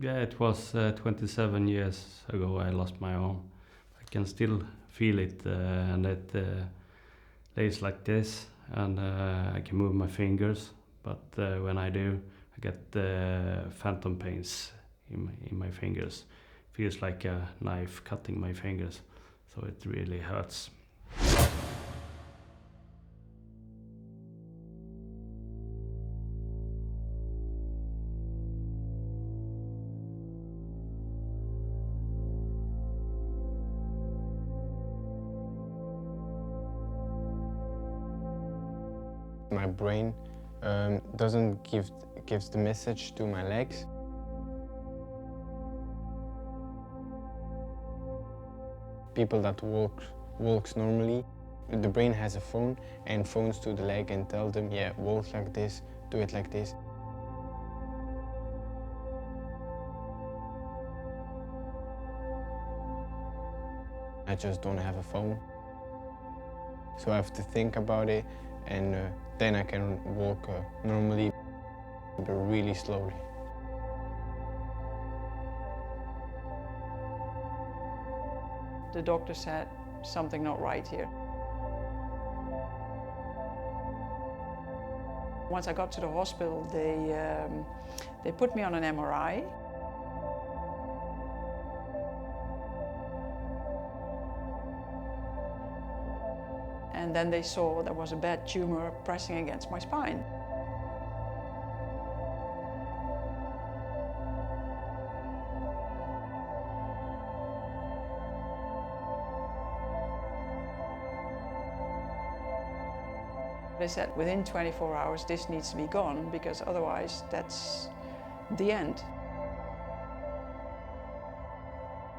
Yeah, it was 27 years ago I lost my arm. I can still feel it, and it lays like this, and I can move my fingers, but when I do, I get phantom pains in my fingers. Feels like a knife cutting my fingers, so it really hurts. My brain doesn't gives the message to my legs. People that walks normally, the brain has a phone and phones to the leg and tell them, yeah, walk like this, do it like this. I just don't have a phone. So I have to think about it, and then I can walk normally, but really slowly. The doctor said something not right here. Once I got to the hospital, they put me on an MRI. And then they saw there was a bad tumor pressing against my spine. They said within 24 hours this needs to be gone, because otherwise that's the end.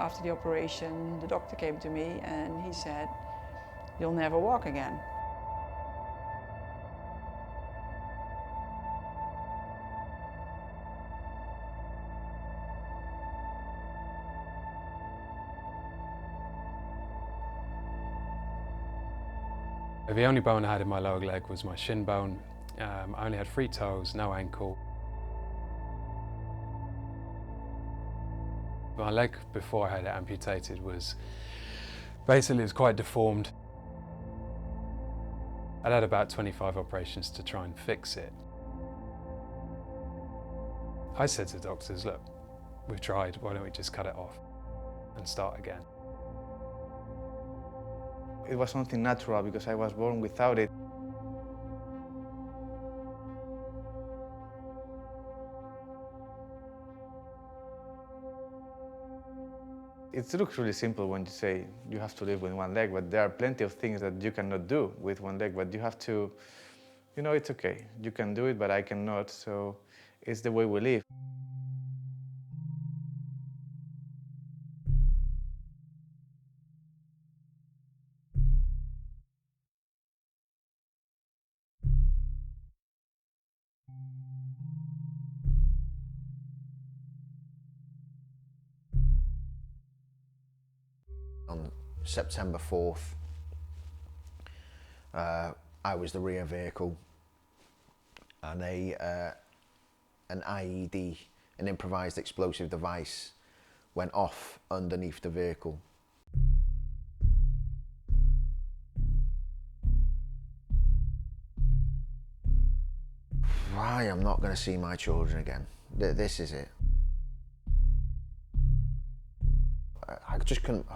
After the operation, the doctor came to me and he said, "You'll never walk again." The only bone I had in my lower leg was my shin bone. I only had 3 toes, no ankle. My leg before I had it amputated was basically quite deformed. I'd had about 25 operations to try and fix it. I said to the doctors, look, we've tried, why don't we just cut it off and start again? It was something natural because I was born without it. It looks really simple when you say you have to live with one leg, but there are plenty of things that you cannot do with one leg, but you have to, you know, it's okay. You can do it, but I cannot, so it's the way we live. On September 4th, I was the rear vehicle, and an IED, an improvised explosive device, went off underneath the vehicle. Why I'm not going to see my children again. This is it. I just couldn't.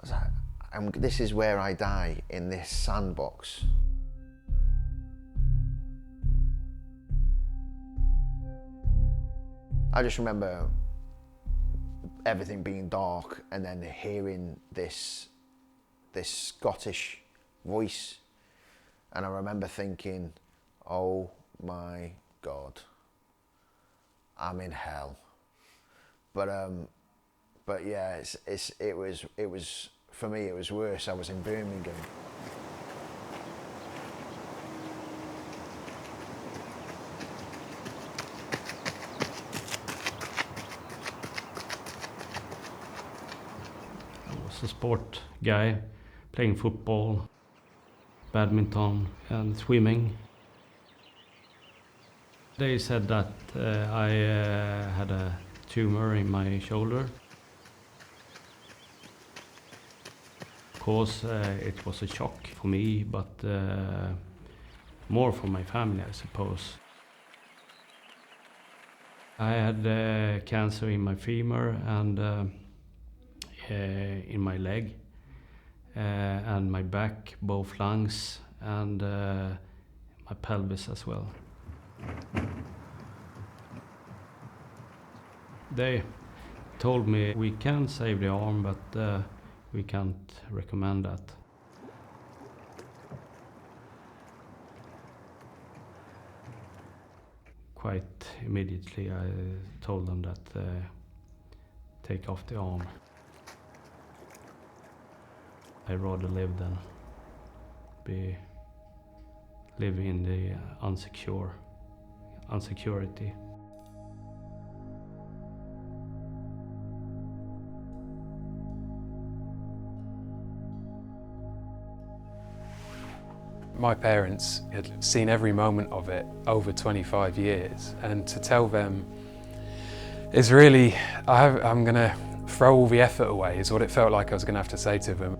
I was like, this is where I die, in this sandbox. I just remember everything being dark and then hearing this Scottish voice, and I remember thinking, oh my God, I'm in hell. But yeah, it was for me, it was worse. I was in Birmingham. I was a sport guy, playing football, badminton and swimming. They said that I had a tumor in my shoulder. Of course, it was a shock for me, but more for my family, I suppose. I had cancer in my femur and in my leg and my back, both lungs, and my pelvis as well. They told me we can save the arm, but we can't recommend that. Quite immediately I told them that take off the arm. I'd rather live than live in the unsecurity. My parents had seen every moment of it over 25 years, and to tell them is really, I'm going to throw all the effort away, is what it felt like I was going to have to say to them.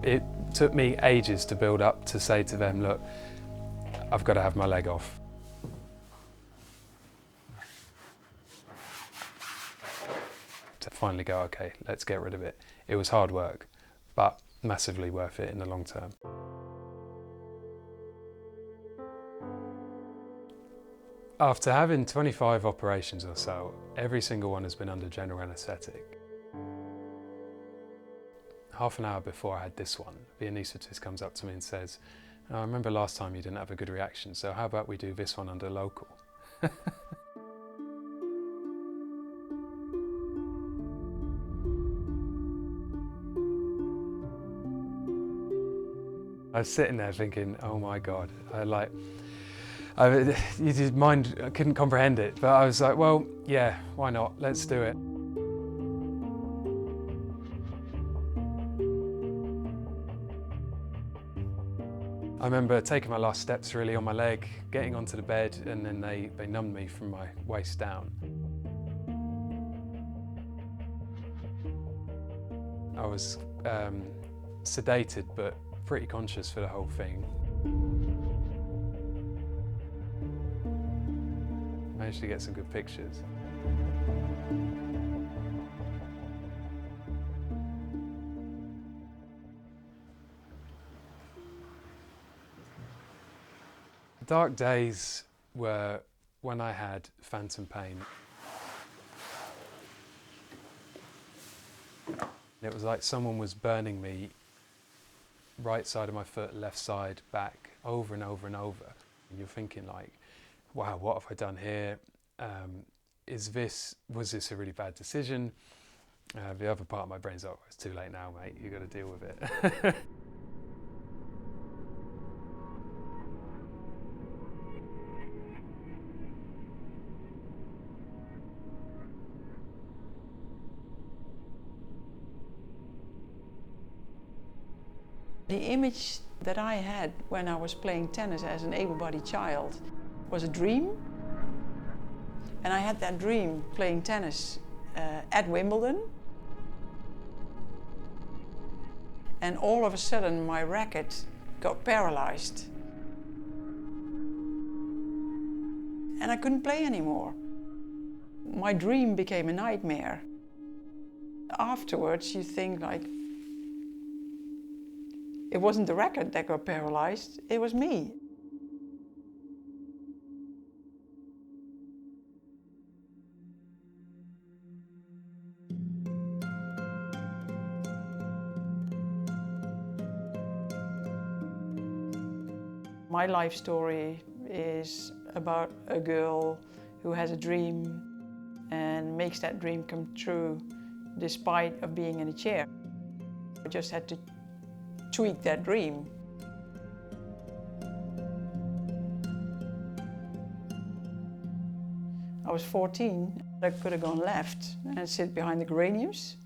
It took me ages to build up to say to them, look, I've got to have my leg off. To finally go, okay, let's get rid of it. It was hard work, but massively worth it in the long term. After having 25 operations or so, every single one has been under general anaesthetic. Half an hour before I had this one, the anaesthetist comes up to me and says, I remember last time you didn't have a good reaction, so how about we do this one under local? I was sitting there thinking, oh my God, your mind, I couldn't comprehend it, but I was like, well, yeah, why not? Let's do it. I remember taking my last steps really on my leg, getting onto the bed, and then they numbed me from my waist down. I was sedated, but pretty conscious for the whole thing. Managed to get some good pictures. The dark days were when I had phantom pain. It was like someone was burning me right side of my foot, left side, back, over and over and over. And you're thinking like, wow, what have I done here? Was this a really bad decision? The other part of my brain's like, oh, it's too late now, mate, you've got to deal with it. The image that I had when I was playing tennis as an able-bodied child was a dream. And I had that dream playing tennis at Wimbledon. And all of a sudden my racket got paralyzed. And I couldn't play anymore. My dream became a nightmare. Afterwards you think like, it wasn't the racket that got paralyzed, it was me. My life story is about a girl who has a dream and makes that dream come true despite of being in a chair. I just had to tweak that dream. I was 14, I could have gone left and sit behind the geraniums,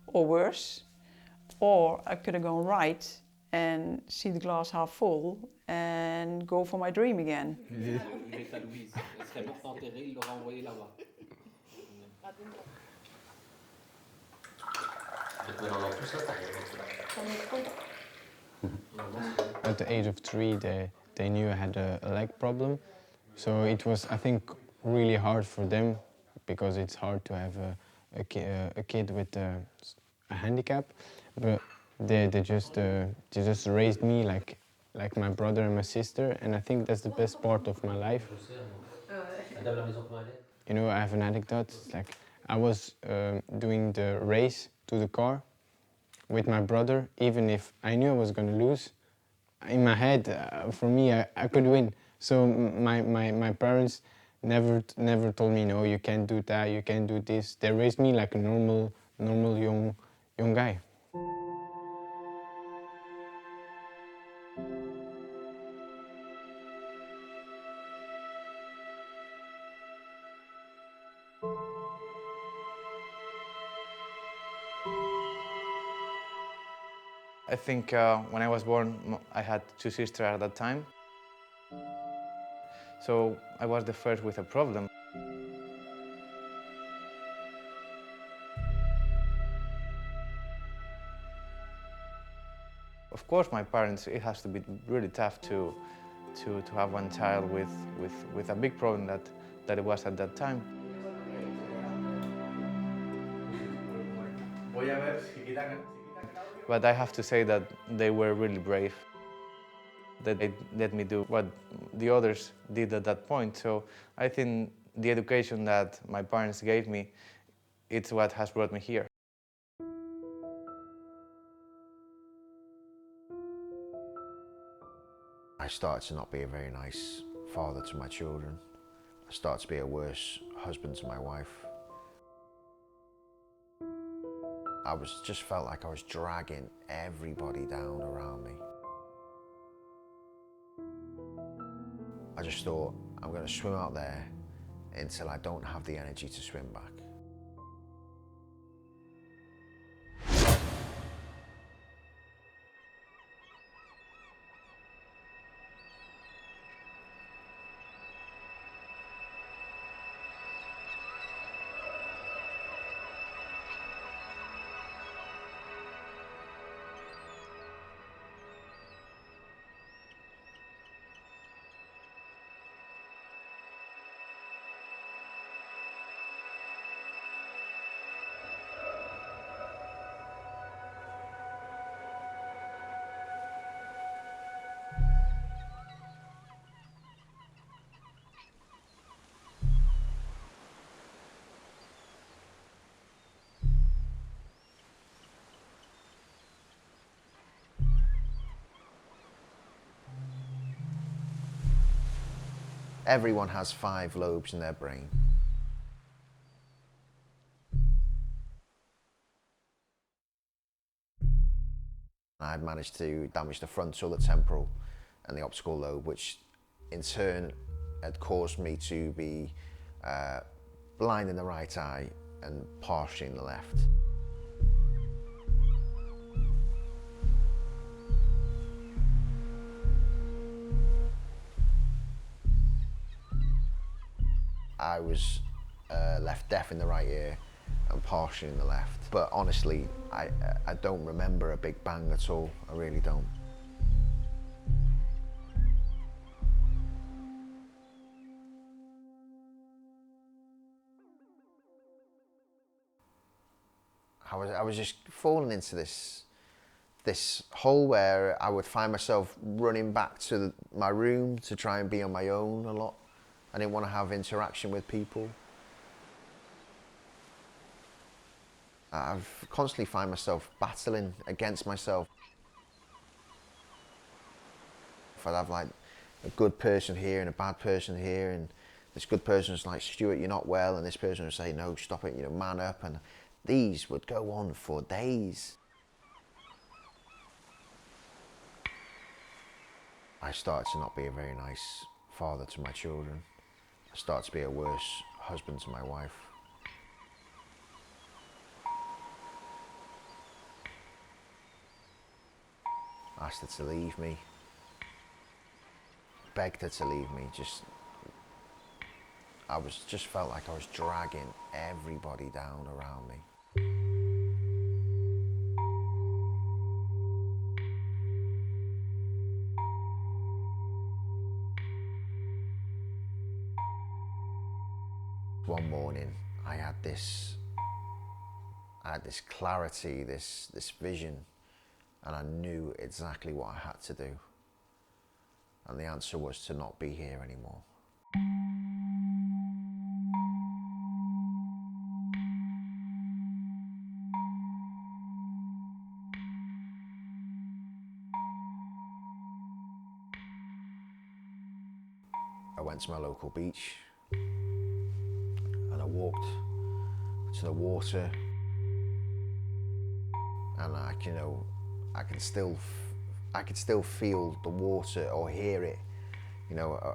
or worse, or I could have gone right and see the glass half full and go for my dream again. At the age of 3, they knew I had a leg problem. So it was, I think, really hard for them because it's hard to have a kid with a handicap. But they just raised me like my brother and my sister, and I think that's the best part of my life. You know, I have an anecdote. It's like I was doing the race to the car with my brother, even if I knew I was going to lose. In my head, for me, I could win. So my parents never told me, no, you can't do that, you can't do this. They raised me like a normal young guy. I think when I was born, I had 2 sisters at that time. So I was the first with a problem. Of course, my parents, it has to be really tough to have one child with a big problem that it was at that time. But I have to say that they were really brave, that they let me do what the others did at that point. So I think the education that my parents gave me, it's what has brought me here. I started to not be a very nice father to my children. I started to be a worse husband to my wife. I just felt like I was dragging everybody down around me. I just thought, I'm going to swim out there until I don't have the energy to swim back. Everyone has 5 lobes in their brain. I had managed to damage the frontal, the temporal and the optical lobe, which in turn had caused me to be blind in the right eye and partially in the left. I was left deaf in the right ear and partially in the left. But honestly, I don't remember a big bang at all. I really don't. I was just falling into this hole where I would find myself running back to my room to try and be on my own a lot. I didn't want to have interaction with people. I've constantly find myself battling against myself. If I'd have like a good person here and a bad person here, and this good person's like, Stewart, you're not well, and this person would say, no, stop it, you know, man up, and these would go on for days. I started to not be a very nice father to my children. I started to be a worse husband to my wife. Asked her to leave me, begged her to leave me, just felt like I was dragging everybody down around me. One morning, I had this clarity, this vision, and I knew exactly what I had to do. And the answer was to not be here anymore. I went to my local beach and I walked to the water, and I could still feel the water or hear it,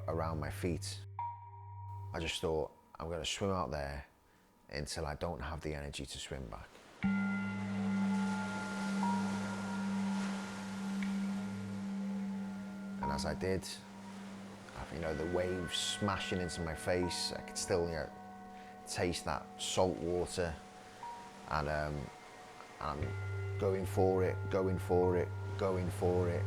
around my feet. I just thought, I'm going to swim out there until I don't have the energy to swim back. And as I did, the waves smashing into my face, I could still taste that salt water, and I'm going for it, going for it, going for it.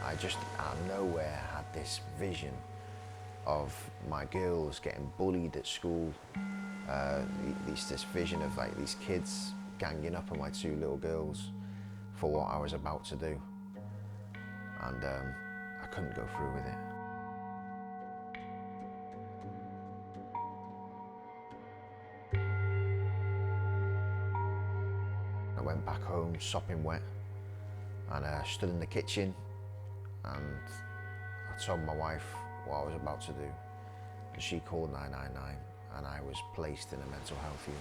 I just out of nowhere had this vision of my girls getting bullied at school. This vision of these kids ganging up on my two little girls for what I was about to do, and I couldn't go through with it. I went back home sopping wet, and I stood in the kitchen and I told my wife what I was about to do, and she called 999 and I was placed in a mental health unit.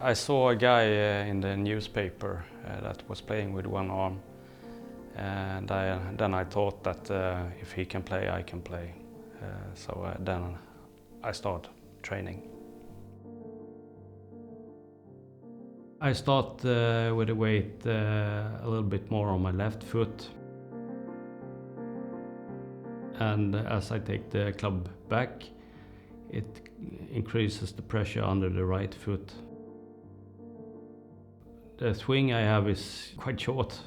I saw a guy in the newspaper that was playing with one arm, and then I thought that if he can play, I can play. So then I started training. I start with the weight a little bit more on my left foot, and as I take the club back, it increases the pressure under the right foot. The swing I have is quite short.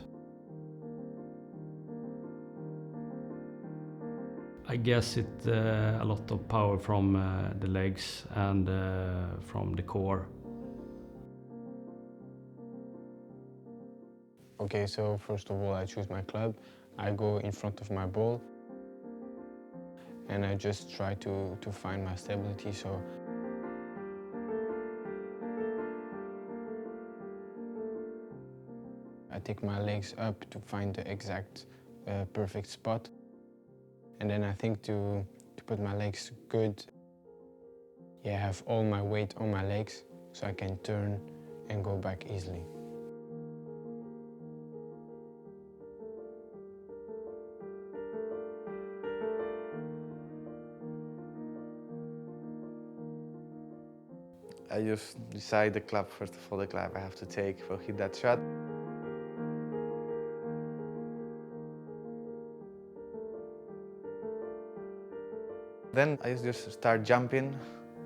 I guess it's a lot of power from the legs and from the core. Okay, so first of all I choose my club, I go in front of my ball, and I just try to find my stability. So I take my legs up to find the exact perfect spot, and then I think to put my legs good, have all my weight on my legs so I can turn and go back easily. I just decide the club, first of all, the club I have to take for hit that shot. Then I just start jumping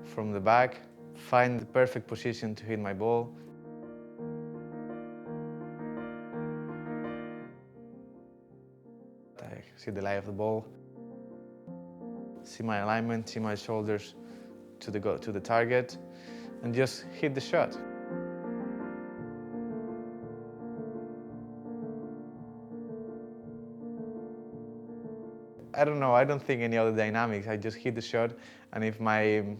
from the back, find the perfect position to hit my ball. I see the lie of the ball, see my alignment, see my shoulders to the target, and just hit the shot. I don't know, I don't think any other dynamics. I just hit the shot, and if my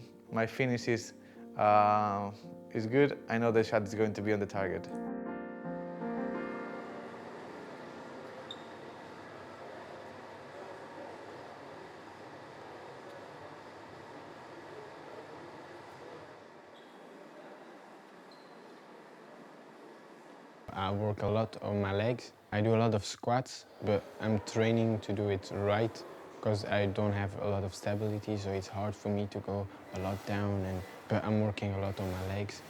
finish is good, I know the shot is going to be on the target. I work a lot on my legs. I do a lot of squats, but I'm training to do it right because I don't have a lot of stability, so it's hard for me to go a lot down, but I'm working a lot on my legs.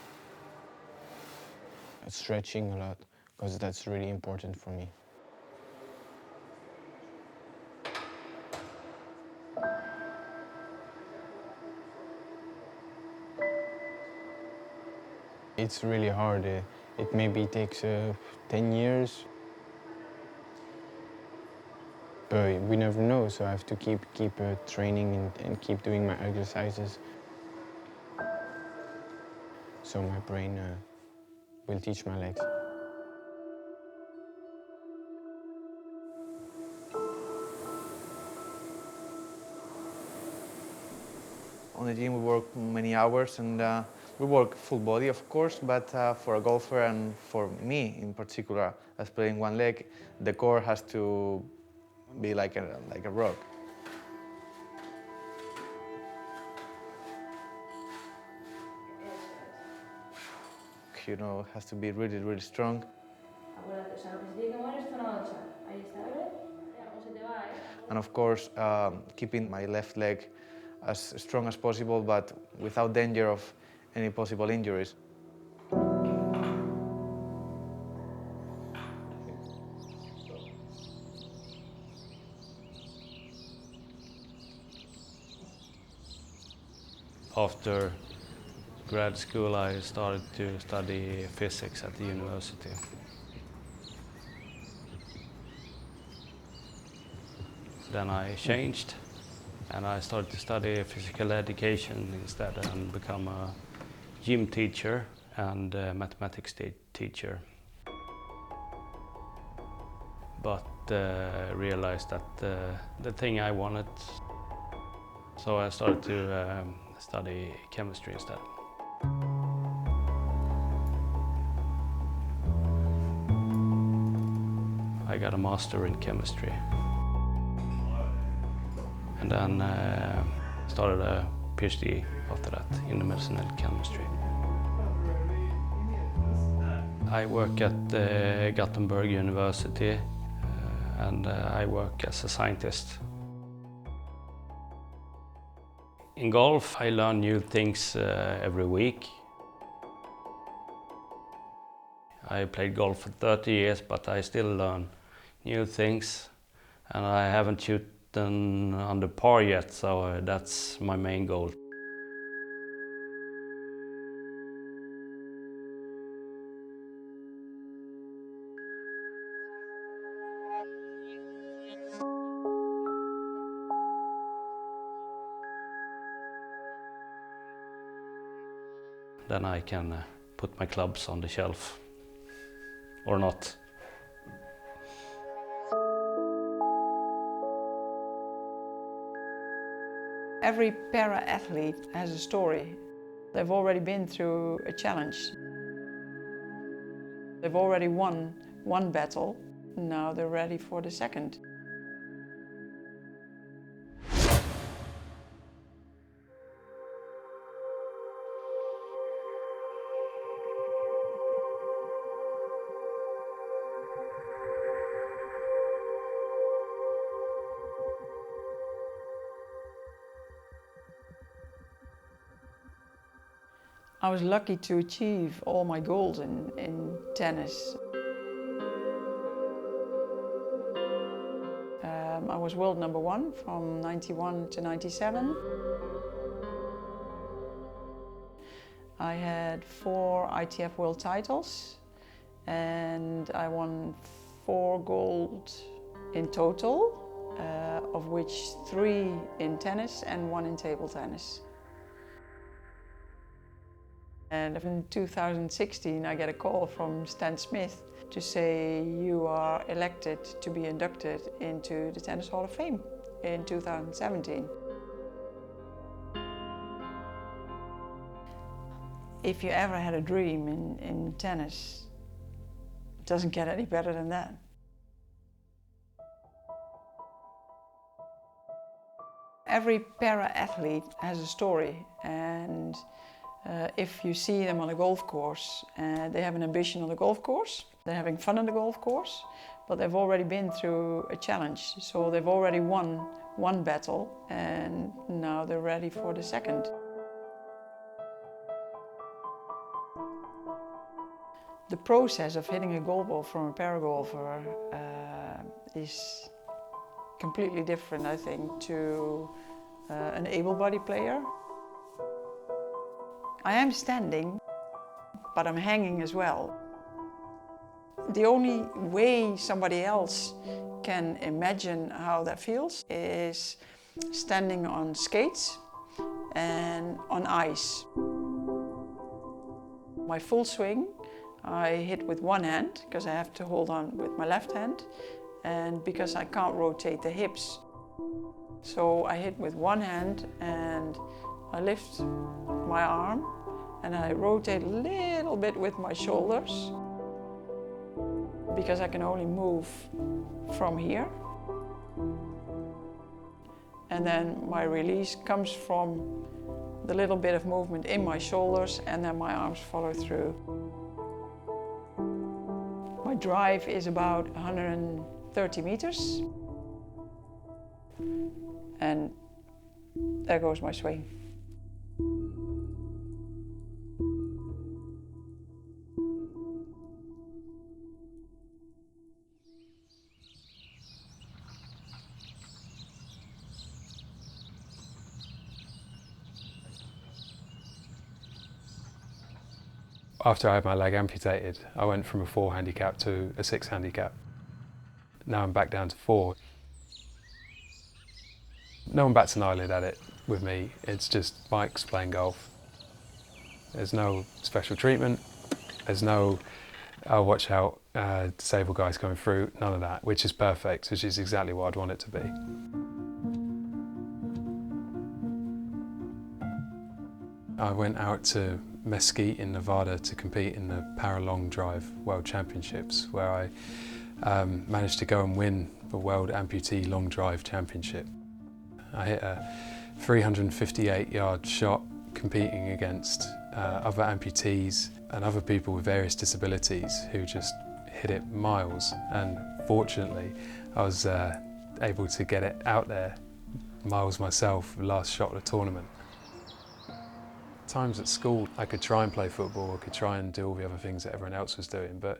Stretching a lot, because that's really important for me. It's really hard. It maybe takes 10 years. But we never know, so I have to keep training and keep doing my exercises. So my brain will teach my legs. On the gym we work many hours and we work full body of course, but for a golfer and for me in particular, as playing one leg, the core has to be like a rock. You know, it has to be really, really strong. And of course, keeping my left leg as strong as possible, but without danger of any possible injuries. After grad school, I started to study physics at the university. Then I changed and I started to study physical education instead and become a gym teacher and a mathematics teacher. But realized that the thing I wanted, so I started to study chemistry instead. I got a master in chemistry. And then started a PhD after that in the medicinal chemistry. I work at Gothenburg University and I work as a scientist. In golf, I learn new things every week. I played golf for 30 years, but I still learn new things. And I haven't shot under par yet, so that's my main goal. Then I can put my clubs on the shelf, or not. Every para-athlete has a story. They've already been through a challenge. They've already won one battle, now they're ready for the second. I was lucky to achieve all my goals in tennis. I was world number one from 91 to 97. I had 4 ITF world titles and I won 4 gold in total, of which 3 in tennis and 1 in table tennis. And in 2016 I get a call from Stan Smith to say you are elected to be inducted into the Tennis Hall of Fame in 2017. If you ever had a dream in tennis, it doesn't get any better than that. Every para-athlete has a story, and if you see them on a golf course and they have an ambition on the golf course, They're having fun on the golf course, but they've already been through a challenge. So they've already won one battle and now they're ready for the second. The process of hitting a golf ball from a paragolfer is completely different, I think, to an able-bodied player. I am standing, but I'm hanging as well. The only way somebody else can imagine how that feels is standing on skates and on ice. My full swing, I hit with one hand because I have to hold on with my left hand and because I can't rotate the hips. So I hit with one hand and I lift my arm and I rotate a little bit with my shoulders because I can only move from here. And then my release comes from the little bit of movement in my shoulders and then my arms follow through. My drive is about 130 meters. And there goes my swing. After I had my leg amputated, I went from a 4 handicap to a 6 handicap. Now I'm back down to 4. No one bats an eyelid at it with me. It's just bikes playing golf. There's no special treatment. There's no, oh, watch out, disabled guys coming through. None of that, which is perfect, which is exactly what I'd want it to be. I went out to Mesquite in Nevada to compete in the Para Long Drive World Championships, where I managed to go and win the World Amputee Long Drive Championship. I hit a 358-yard shot competing against other amputees and other people with various disabilities who just hit it miles, and fortunately I was able to get it out there miles myself, the last shot of the tournament. Times at school I could try and play football, I could try and do all the other things that everyone else was doing, but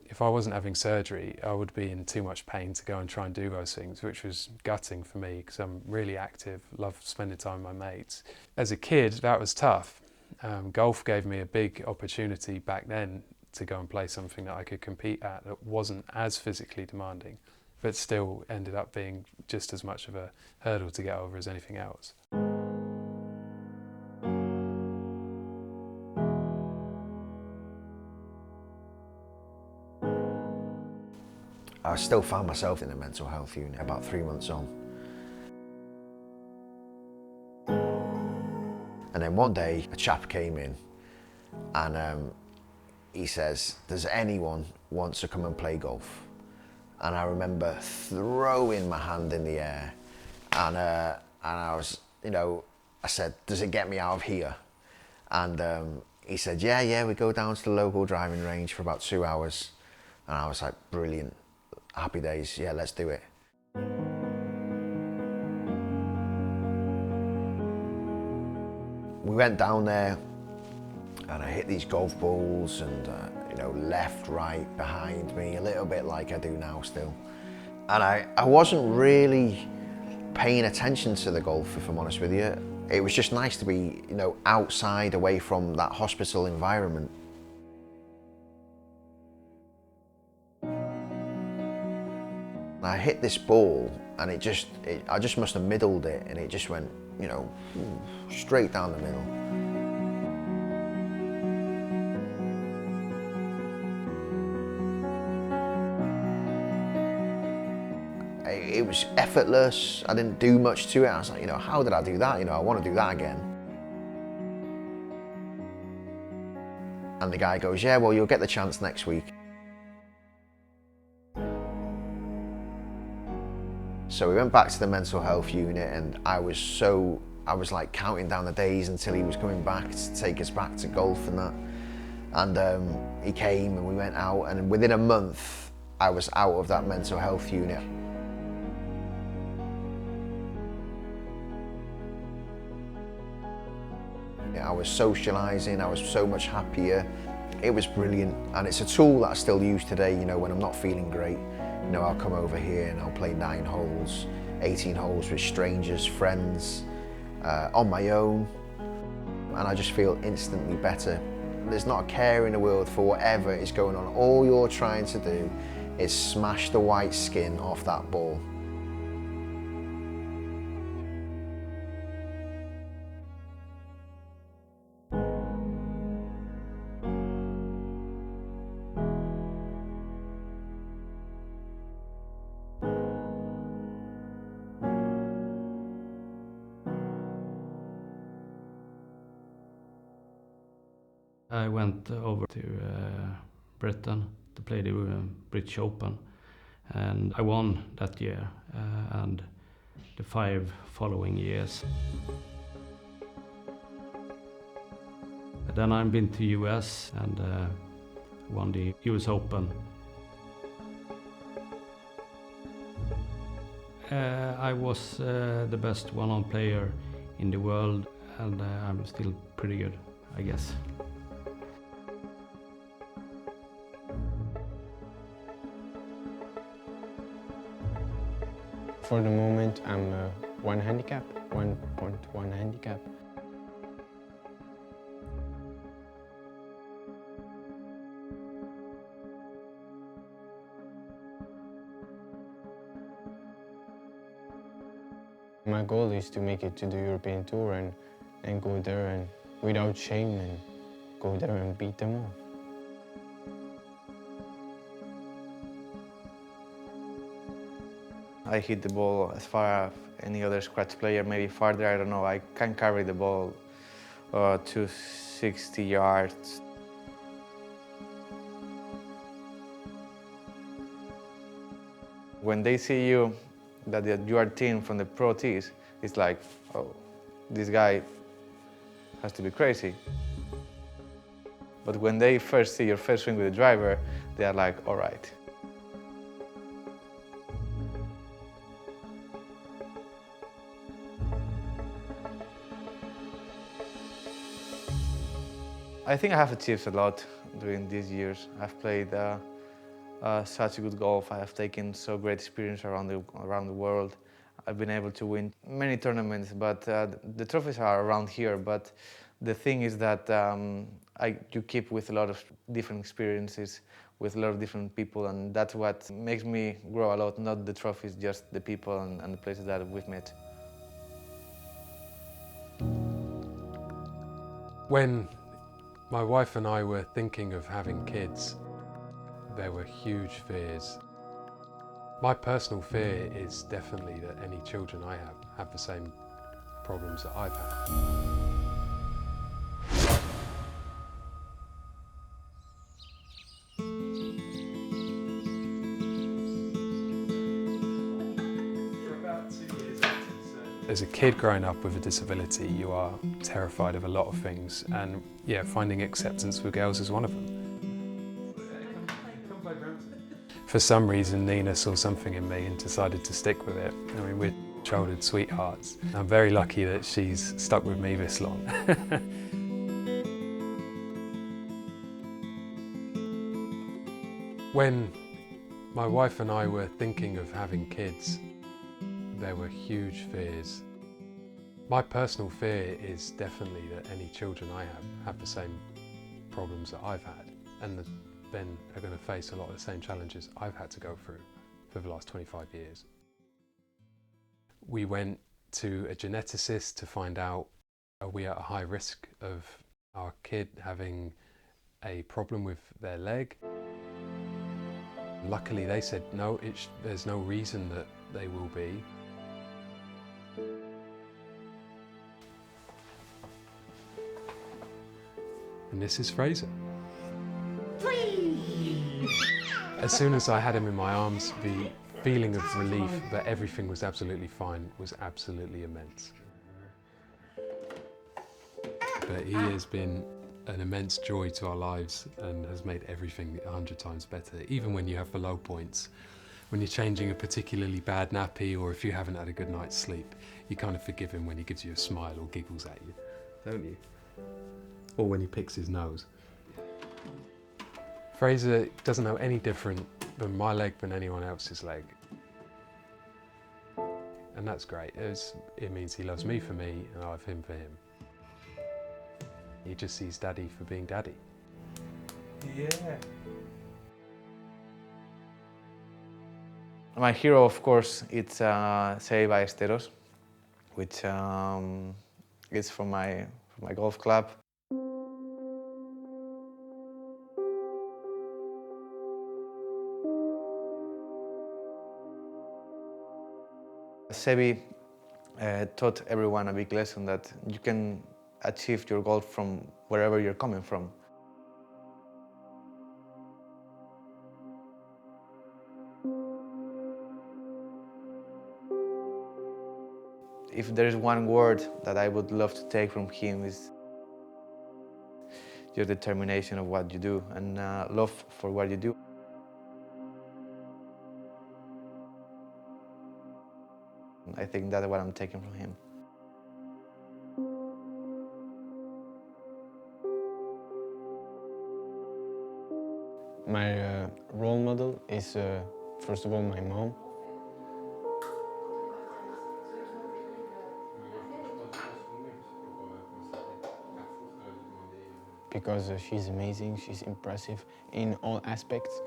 if I wasn't having surgery I would be in too much pain to go and try and do those things, which was gutting for me because I'm really active, love spending time with my mates. As a kid that was tough. Golf gave me a big opportunity back then to go and play something that I could compete at that wasn't as physically demanding, but still ended up being just as much of a hurdle to get over as anything else. I still found myself in the mental health unit about 3 months on. And then one day a chap came in and he says, does anyone want to come and play golf? And I remember throwing my hand in the air and I was, you know, I said, does it get me out of here? And he said, yeah, we go down to the local driving range for about 2 hours. And I was like, brilliant. Happy days, yeah, let's do it. We went down there and I hit these golf balls and, you know, left, right, behind me, a little bit like I do now still. And I wasn't really paying attention to the golf, if I'm honest with you. It was just nice to be, you know, outside, away from that hospital environment. I hit this ball and I just must have middled it and it just went, you know, straight down the middle. It was effortless, I didn't do much to it. I was like, you know, how did I do that? You know, I want to do that again. And the guy goes, yeah, well, you'll get the chance next week. So we went back to the mental health unit and I was like counting down the days until he was coming back to take us back to golf and that. And he came and we went out, and within a month I was out of that mental health unit. I was socialising, I was so much happier. It was brilliant, and it's a tool that I still use today. You know, when I'm not feeling great, you know, I'll come over here and I'll play 9 holes, 18 holes with strangers, friends, on my own, and I just feel instantly better. There's not a care in the world for whatever is going on. All you're trying to do is smash the white skin off that ball. I went over to Britain to play the British Open, and I won that year and the 5 following years. Then I've been to US and won the US Open. I was the best one-on player in the world, and I'm still pretty good, I guess. For the moment, I'm 1 handicap, 1.1 handicap. My goal is to make it to the European Tour and go there and without shame and go there and beat them all. I hit the ball as far as any other scratch player, maybe farther, I don't know. I can carry the ball to 60 yards. When they see you, that you are thin from the pro tees, it's like, oh, this guy has to be crazy. But when they first see your first swing with the driver, they are like, all right. I think I have achieved a lot during these years. I've played such good golf. I have taken so great experience around the world. I've been able to win many tournaments, but the trophies are around here. But the thing is that you keep with a lot of different experiences with a lot of different people, and that's what makes me grow a lot, not the trophies, just the people and the places that we've met. When my wife and I were thinking of having kids, there were huge fears. My personal fear is definitely that any children I have the same problems that I've had. As a kid growing up with a disability, you are terrified of a lot of things, and yeah, finding acceptance with girls is one of them. For some reason, Nina saw something in me and decided to stick with it. I mean, we're childhood sweethearts. I'm very lucky that she's stuck with me this long. When my wife and I were thinking of having kids, there were huge fears. My personal fear is definitely that any children I have the same problems that I've had, and that then are going to face a lot of the same challenges I've had to go through for the last 25 years. We went to a geneticist to find out, are we at a high risk of our kid having a problem with their leg? Luckily they said no, there's no reason that they will be. And this is Fraser. As soon as I had him in my arms, the feeling of relief that everything was absolutely fine was absolutely immense. But he has been an immense joy to our lives and has made everything 100 times better, even when you have the low points. When you're changing a particularly bad nappy, or if you haven't had a good night's sleep, you kind of forgive him when he gives you a smile or giggles at you, don't you? Or when he picks his nose. Fraser doesn't know any different than my leg than anyone else's leg. And that's great. It means he loves me for me and I love him for him. He just sees Daddy for being Daddy. Yeah. My hero, of course, it's Say Ballesteros, which is from my golf club. Sebi taught everyone a big lesson that you can achieve your goal from wherever you're coming from. If there's one word that I would love to take from him is your determination of what you do and love for what you do. I think that's what I'm taking from him. My role model is, first of all, my mom. Because she's amazing, she's impressive in all aspects.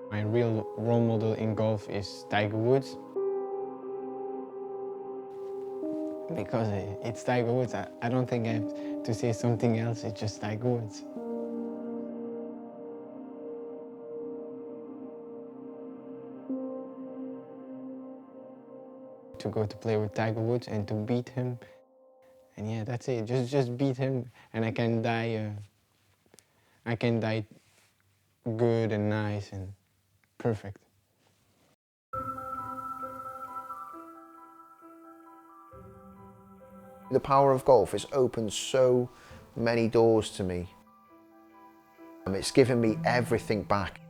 My real role model in golf is Tiger Woods. Because it's Tiger Woods. I don't think I have to say something else, it's just Tiger Woods. To go to play with Tiger Woods and to beat him. And yeah, that's it, just beat him and I can die good and nice and perfect. The power of golf has opened so many doors to me. It's given me everything back.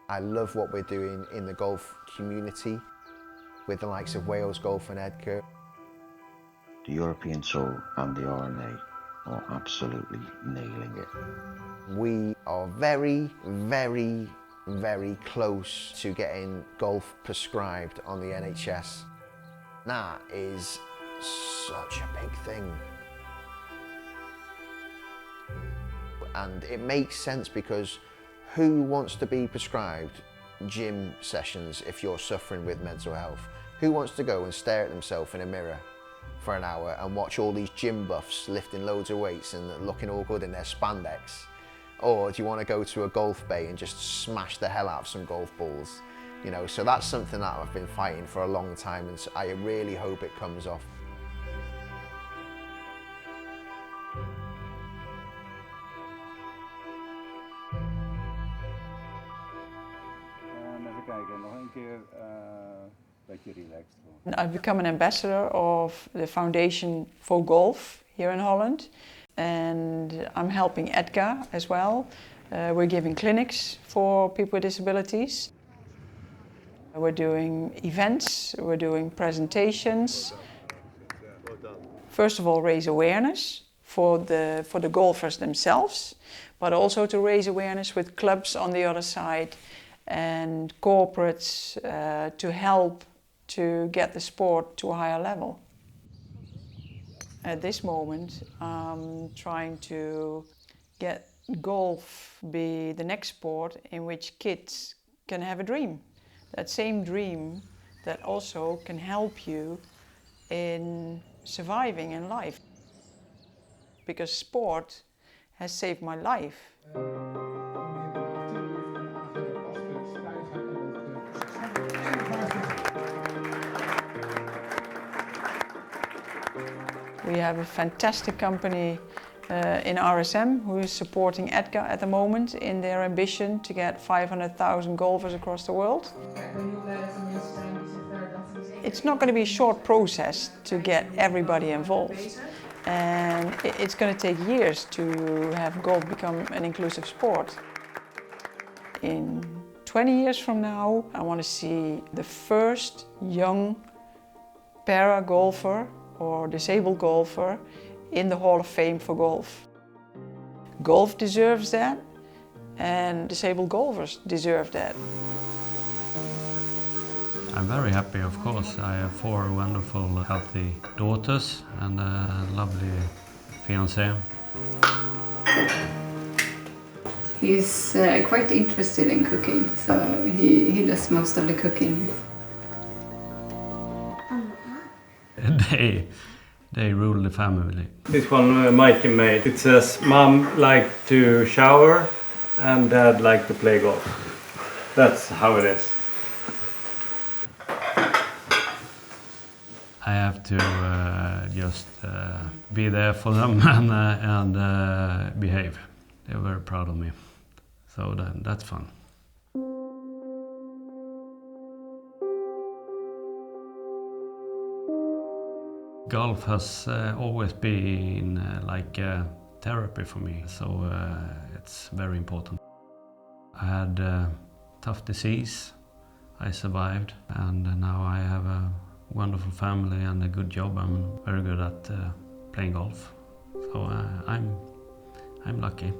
I love what we're doing in the golf community with the likes of Wales Golf and Edgar. The European Tour and the RNA are absolutely nailing it. We are very, very, very close to getting golf prescribed on the NHS. That is such a big thing. And it makes sense because who wants to be prescribed gym sessions if you're suffering with mental health? Who wants to go and stare at themselves in a mirror for an hour and watch all these gym buffs lifting loads of weights and looking all good in their spandex? Or do you want to go to a golf bay and just smash the hell out of some golf balls? You know, so that's something that I've been fighting for a long time, and I really hope it comes off. Even kijken, nog een keer beetje relaxed. I've become an ambassador of the Foundation for Golf here in Holland, and I'm helping Edgar as well. We're giving clinics for people with disabilities. We're doing events, we're doing presentations. First of all, raise awareness for the golfers themselves, but also to raise awareness with clubs on the other side and corporates to help to get the sport to a higher level. At this moment, I'm trying to get golf be the next sport in which kids can have a dream. That same dream that also can help you in surviving in life. Because sport has saved my life. We have a fantastic company in RSM who is supporting Edgar at the moment in their ambition to get 500,000 golfers across the world. It's not going to be a short process to get everybody involved. And it's going to take years to have golf become an inclusive sport. In 20 years from now, I want to see the first young para-golfer or disabled golfer in the Hall of Fame for golf. Golf deserves that, and disabled golfers deserve that. I'm very happy, of course. I have 4 wonderful, healthy daughters and a lovely fiancé. He's quite interested in cooking, so he does most of the cooking. They rule the family. This one Mike made. It says, Mom liked to shower and Dad liked to play golf. That's how it is. I have to just be there for them and behave. They're very proud of me, so that's fun. Golf has always been like therapy for me, so it's very important. I had tough disease, I survived, and now I have a wonderful family and a good job. I'm very good at playing golf, so I'm lucky.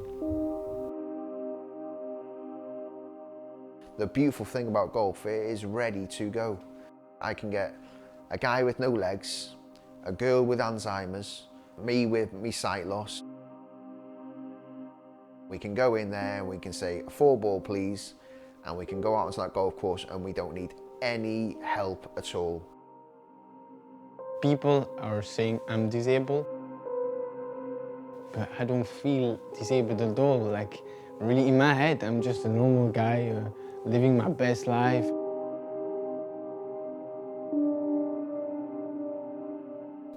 The beautiful thing about golf, it is ready to go. I can get a guy with no legs, a girl with Alzheimer's, me with me sight loss. We can go in there and we can say, 4 ball please, and we can go out onto that golf course and we don't need any help at all. People are saying I'm disabled, but I don't feel disabled at all. Like, really in my head, I'm just a normal guy living my best life.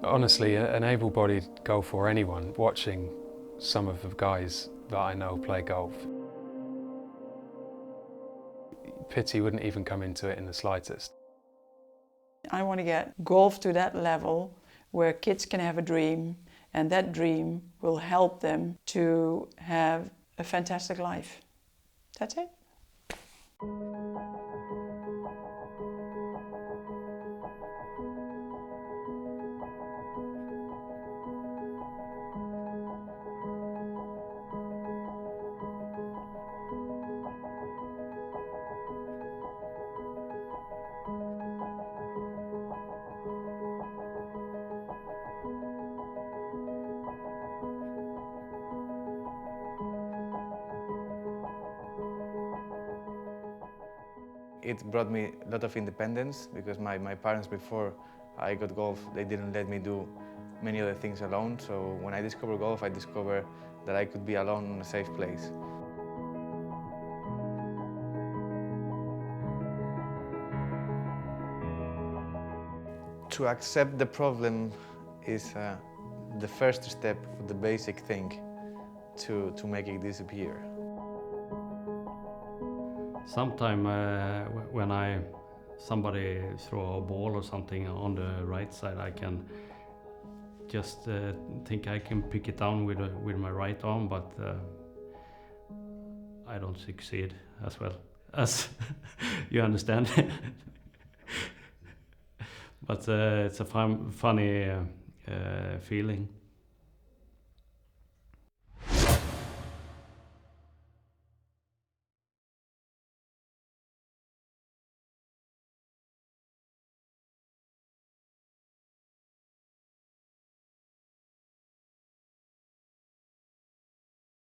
Honestly, an able-bodied golfer or anyone watching some of the guys that I know play golf, pity wouldn't even come into it in the slightest. I want to get golf to that level where kids can have a dream, and that dream will help them to have a fantastic life. That's it. It brought me a lot of independence because my parents, before I got golf, they didn't let me do many other things alone. So when I discovered golf, I discovered that I could be alone in a safe place. To accept the problem is the first step, the basic thing to make it disappear. Sometime when somebody throw a ball or something on the right side, I can just think I can pick it down with my right arm, but I don't succeed as well as you understand. But it's a funny feeling.